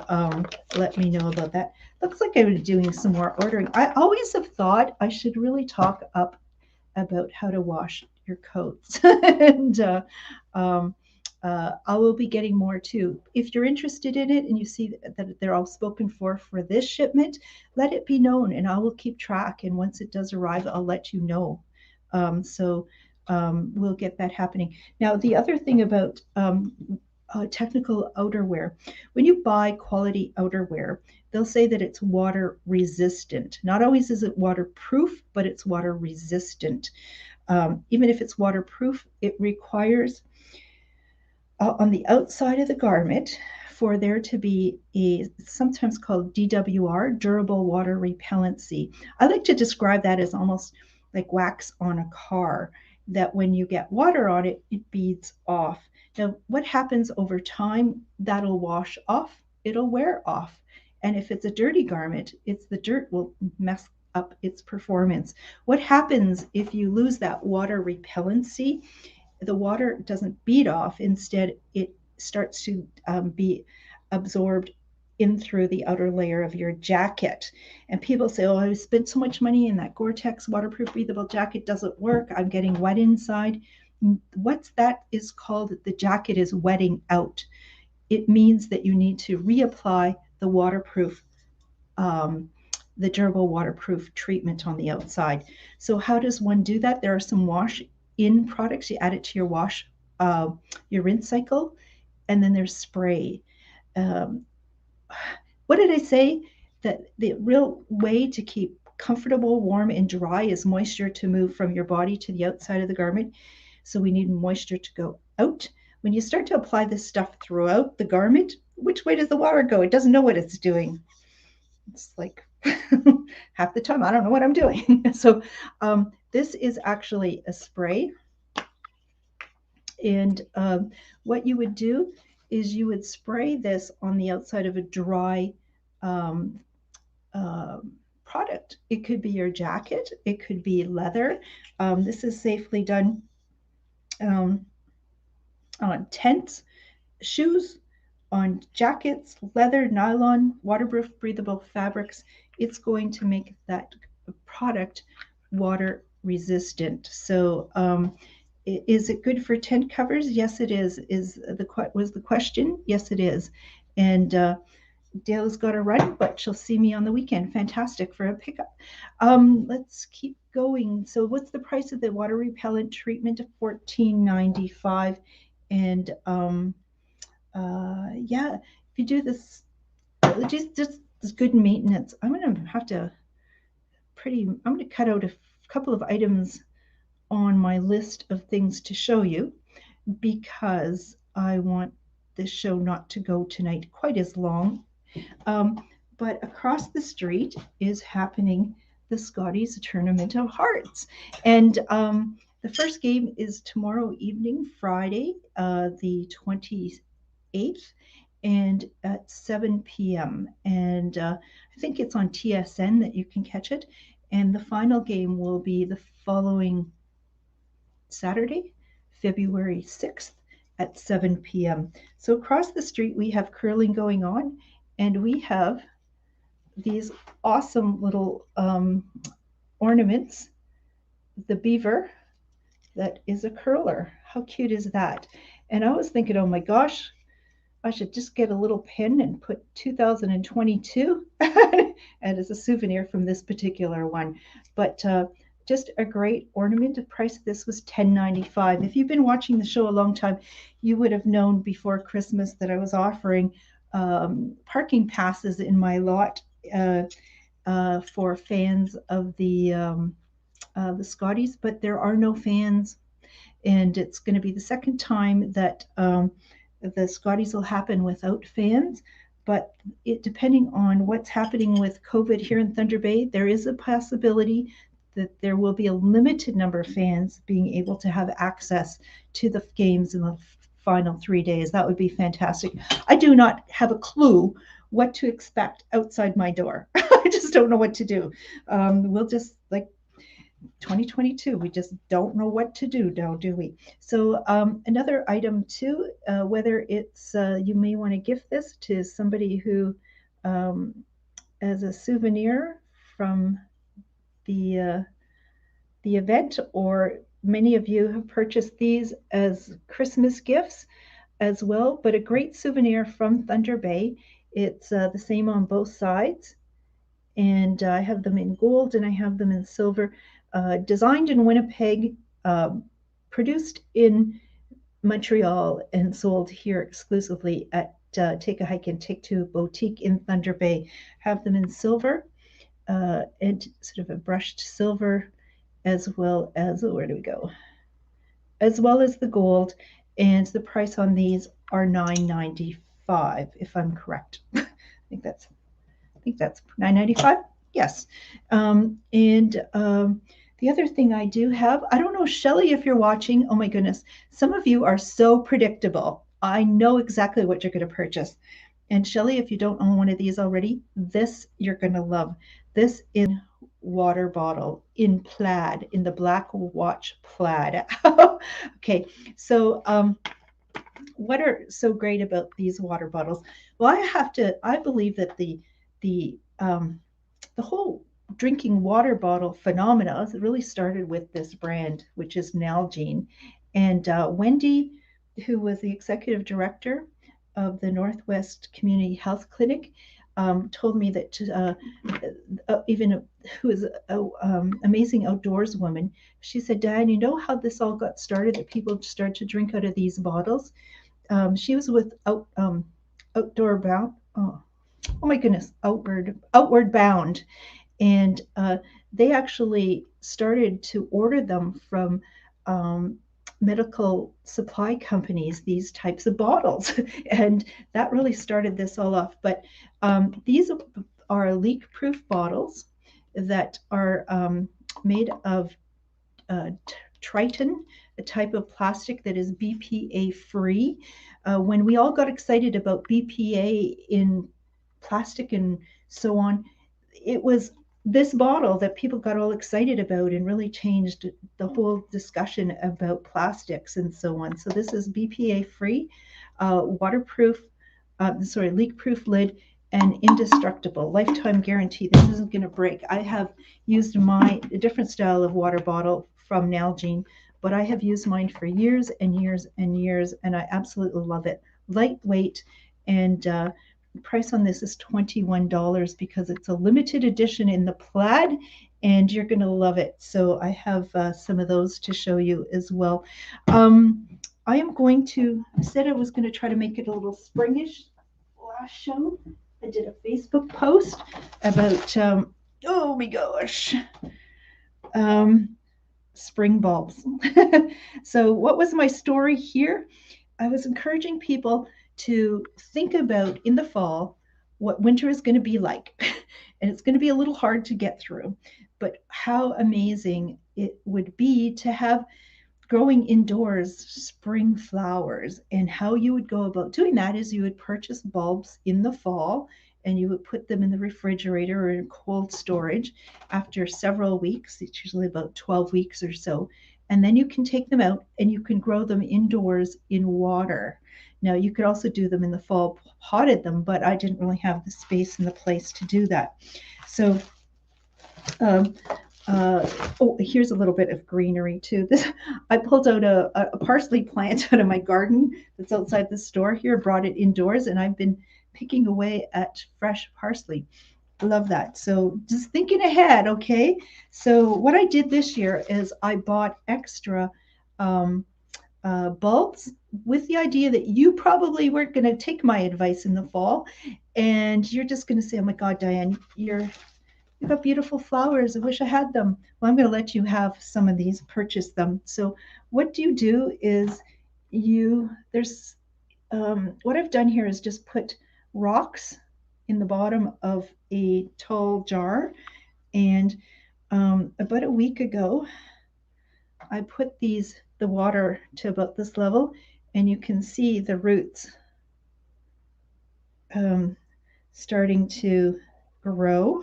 let me know about that. Looks like I'm doing some more ordering. I always have thought I should really talk up about how to wash your coats. And I will be getting more too. If you're interested in it and you see that they're all spoken for this shipment, let it be known and I will keep track. And once it does arrive, I'll let you know. We'll get that happening. Now, the other thing about technical outerwear, when you buy quality outerwear, they'll say that it's water resistant. Not always is it waterproof, but it's water resistant. Even if it's waterproof, it requires on the outside of the garment for there to be sometimes called DWR, durable water repellency. I like to describe that as almost like wax on a car, that when you get water on it, it beads off. Now, what happens over time, that'll wash off, it'll wear off. And if it's a dirty garment, the dirt will mess up its performance. What happens if you lose that water repellency? The water doesn't bead off. Instead, it starts to be absorbed in through the outer layer of your jacket. And people say, oh, I spent so much money in that Gore-Tex waterproof breathable jacket. Doesn't work. I'm getting wet inside. What's that is called? The jacket is wetting out. It means that you need to reapply the waterproof the durable waterproof treatment on the outside. So how does one do that? There are some wash-in products. You add it to your rinse cycle, and then there's spray. Um, what did I say? That the real way to keep comfortable, warm, and dry is moisture to move from your body to the outside of the garment. So we need moisture to go out. When you start to apply this stuff throughout the garment, which way does the water go? It doesn't know what it's doing. It's like half the time I don't know what I'm doing. So this is actually a spray. And what you would do is you would spray this on the outside of a dry um, uh, product. It could be your jacket, it could be leather. This is safely done um, on tents, shoes, on jackets, leather, nylon, waterproof, breathable fabrics. It's going to make that product water resistant. So, is it good for tent covers? Yes, it is. Was the question? Yes, it is. And Dale's got to run, but she'll see me on the weekend. Fantastic for a pickup. Let's keep going. So, what's the price of the water repellent treatment? $14.95, and yeah, if you do this, just this good maintenance. I'm going to cut out a couple of items on my list of things to show you because I want this show not to go tonight quite as long. But across the street is happening the Scotties Tournament of Hearts. And the first game is tomorrow evening, Friday, the 28th, and at 7 p.m. And I think it's on TSN that you can catch it. And the final game will be the following Saturday, February 6th at 7 p.m. So across the street, we have curling going on, and we have these awesome little ornaments. The beaver that is a curler. How cute is that? And I was thinking, oh my gosh, I should just get a little pin and put 2022 and as a souvenir from this particular one. But just a great ornament. The price of this was $10.95. If you've been watching the show a long time, you would have known before Christmas that I was offering parking passes in my lot for fans of the Scotties, but there are no fans, and it's going to be the second time that the Scotties will happen without fans. But depending on what's happening with COVID here in Thunder Bay, there is a possibility that there will be a limited number of fans being able to have access to the games in the final 3 days. That would be fantastic. I do not have a clue what to expect outside my door. I just don't know what to do. We'll just, like 2022, we just don't know what to do now, do we? So another item too, whether it's you may want to gift this to somebody who as a souvenir from the event, or many of you have purchased these as Christmas gifts as well, but a great souvenir from Thunder Bay. It's the same on both sides, and I have them in gold and I have them in silver. Designed in Winnipeg, produced in Montreal, and sold here exclusively at Take a Hike and Take Two Boutique in Thunder Bay. Have them in silver and sort of a brushed silver, as well as, where do we go? As well as the gold, and the price on these are $9.95, if I'm correct. I think that's $9.95. Yes. The other thing I do have, I don't know, Shelley, if you're watching, oh my goodness, some of you are so predictable. I know exactly what you're going to purchase. And Shelley, if you don't own one of these already, this you're going to love. This is water bottle in plaid, in the Black Watch plaid. Okay, so what are so great about these water bottles? Well, I believe that the whole drinking water bottle phenomena really started with this brand, which is Nalgene. And Wendy, who was the executive director of the Northwest Community Health Clinic, told me that who is an amazing outdoors woman. She said, Diane, you know how this all got started, that people started to drink out of these bottles? She was with Outdoor Bound. Oh my goodness, Outward Bound. And they actually started to order them from um, medical supply companies, these types of bottles. And that really started this all off. But these are leak proof bottles that are made of Triton, a type of plastic that is BPA free. When we all got excited about BPA in plastic and so on, it was this bottle that people got all excited about and really changed the whole discussion about plastics and so on. So this is BPA free, waterproof, leak proof lid, and indestructible, lifetime guarantee. This isn't going to break. I have used a different style of water bottle from Nalgene, but I have used mine for years and years and years, and I absolutely love it. Lightweight, and price on this is $21 because it's a limited edition in the plaid, and you're going to love it. So I have some of those to show you as well. I am going to, I said I was going to try to make it a little springish last show. I did a Facebook post about, oh my gosh, spring bulbs. So what was my story here? I was encouraging people to think about in the fall what winter is going to be like. And it's going to be a little hard to get through, but how amazing it would be to have growing indoors spring flowers. And how you would go about doing that is you would purchase bulbs in the fall and you would put them in the refrigerator or in cold storage after several weeks. It's usually about 12 weeks or so. And then you can take them out and you can grow them indoors in water. Now, you could also do them in the fall, potted them, but I didn't really have the space and the place to do that. So, here's a little bit of greenery too. I pulled out a parsley plant out of my garden that's outside the store here, brought it indoors, and I've been picking away at fresh parsley. Love that. So just thinking ahead, okay? So what I did this year is I bought extra bulbs with the idea that you probably weren't going to take my advice in the fall, and you're just going to say, "Oh my God, Diane, you've got beautiful flowers. I wish I had them." Well, I'm going to let you have some of these, purchase them. So what you do is what I've done here is just put rocks in the bottom of a tall jar. And about a week ago, I put the water to about this level, and you can see the roots starting to grow.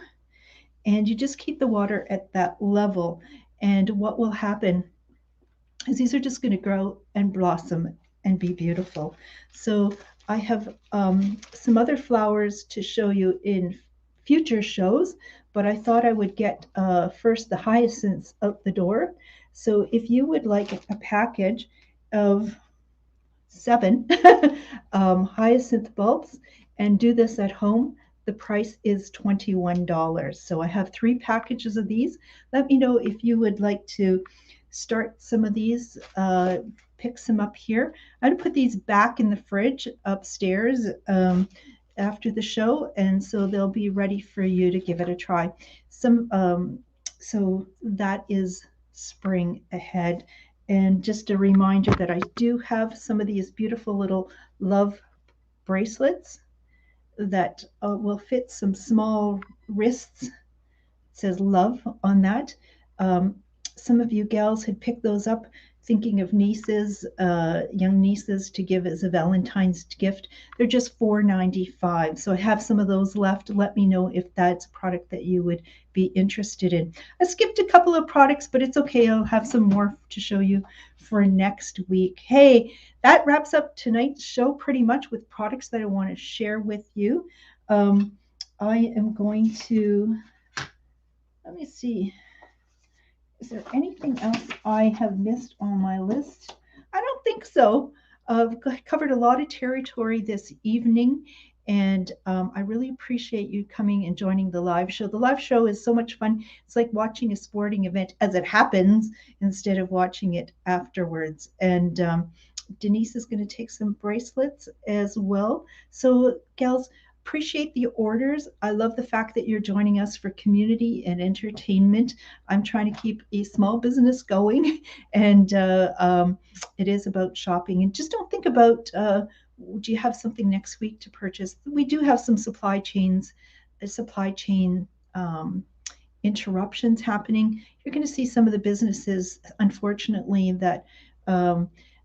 And you just keep the water at that level. And what will happen is these are just going to grow and blossom and be beautiful. So I have some other flowers to show you in future shows, but I thought I would get first the hyacinths out the door. So if you would like a package of 7 hyacinth bulbs and do this at home, the price is $21. So I have 3 packages of these. Let me know if you would like to start some of these, pick some up here. I'm going to put these back in the fridge upstairs after the show, and so they'll be ready for you to give it a try. So that is spring ahead. And just a reminder that I do have some of these beautiful little love bracelets that will fit some small wrists. It says love on that. Some of you gals had picked those up thinking of nieces, young nieces, to give as a Valentine's gift. They're just $4.95. So I have some of those left. Let me know if that's a product that you would be interested in. I skipped a couple of products, but it's okay. I'll have some more to show you for next week. Hey, that wraps up tonight's show pretty much with products that I want to share with you. I am going to, let me see. Is there anything else I have missed on my list? I don't think so. I've covered a lot of territory this evening, And I really appreciate you coming and joining the live show. The live show is so much fun. It's like watching a sporting event as it happens instead of watching it afterwards. And Denise is going to take some bracelets as well. So, gals, appreciate the orders. I love the fact that you're joining us for community and entertainment. I'm trying to keep a small business going, and it is about shopping. And just don't think about do you have something next week to purchase? We do have some supply chain interruptions happening. You're going to see some of the businesses, unfortunately, that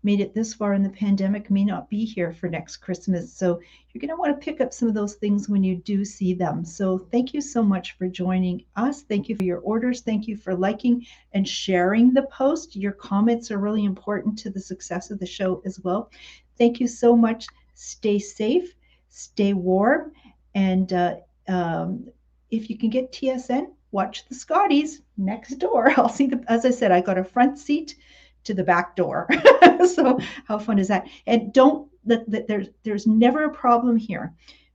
made it this far in the pandemic may not be here for next Christmas. So you're going to want to pick up some of those things when you do see them. So thank you so much for joining us. Thank you for your orders. Thank you for liking and sharing the post. Your comments are really important to the success of the show as well. Thank you so much. Stay safe, stay warm, and if you can get TSN, watch the Scotties next door. I'll see as I said, I got a front seat to the back door. So how fun is that? And don't there's never a problem here.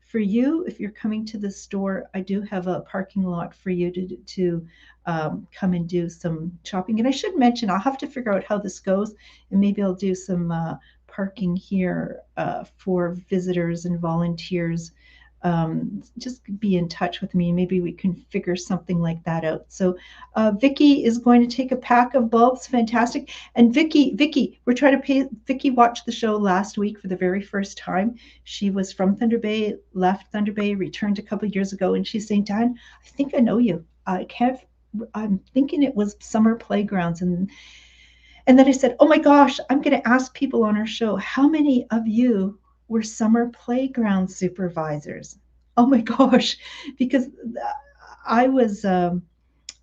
For you, if you're coming to the store, I do have a parking lot for you to come and do some shopping. And I should mention, I'll have to figure out how this goes, and maybe I'll do some parking here for visitors and volunteers. Just be in touch with me. Maybe we can figure something like that out. So Vicky is going to take a pack of bulbs. Fantastic. And Vicky, we're trying to pay. Vicky watched the show last week for the very first time. She was from Thunder Bay, left Thunder Bay, returned a couple of years ago, and she's saying, Dan, I think I know you. I'm thinking it was Summer Playgrounds. And then I said, oh my gosh, I'm going to ask people on our show, how many of you were summer playground supervisors? Oh my gosh, because I wasn't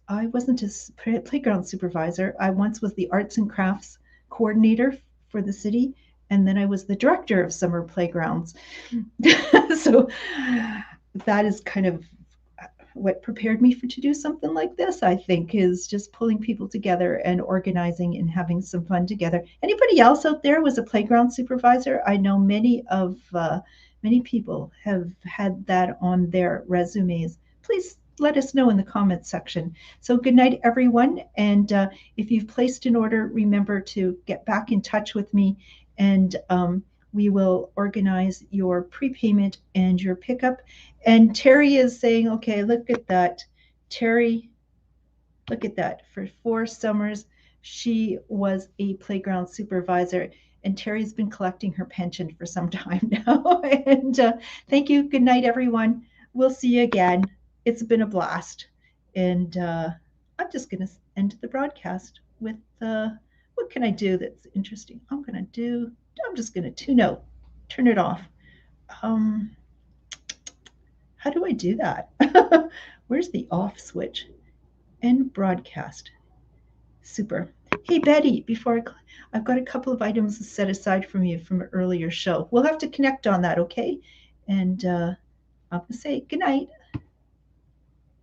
a playground supervisor. I once was the arts and crafts coordinator for the city, and then I was the director of summer playgrounds. So that is kind of what prepared me to do something like this, I think, is just pulling people together and organizing and having some fun together. Anybody else out there was a playground supervisor? I know many people have had that on their resumes. Please let us know in the comments section. So good night, everyone. And if you've placed an order, remember to get back in touch with me, and we will organize your prepayment and your pickup. And Terry is saying, okay, look at that. Terry, look at that. For 4 summers, she was a playground supervisor. And Terry's been collecting her pension for some time now. And thank you. Good night, everyone. We'll see you again. It's been a blast. And I'm just going to end the broadcast with what can I do that's interesting? I'm just going to tune out, turn it off. How do I do that? Where's the off switch? End broadcast. Super. Hey, Betty, I've got a couple of items set aside from you from an earlier show. We'll have to connect on that, okay? And I'm going to say good night.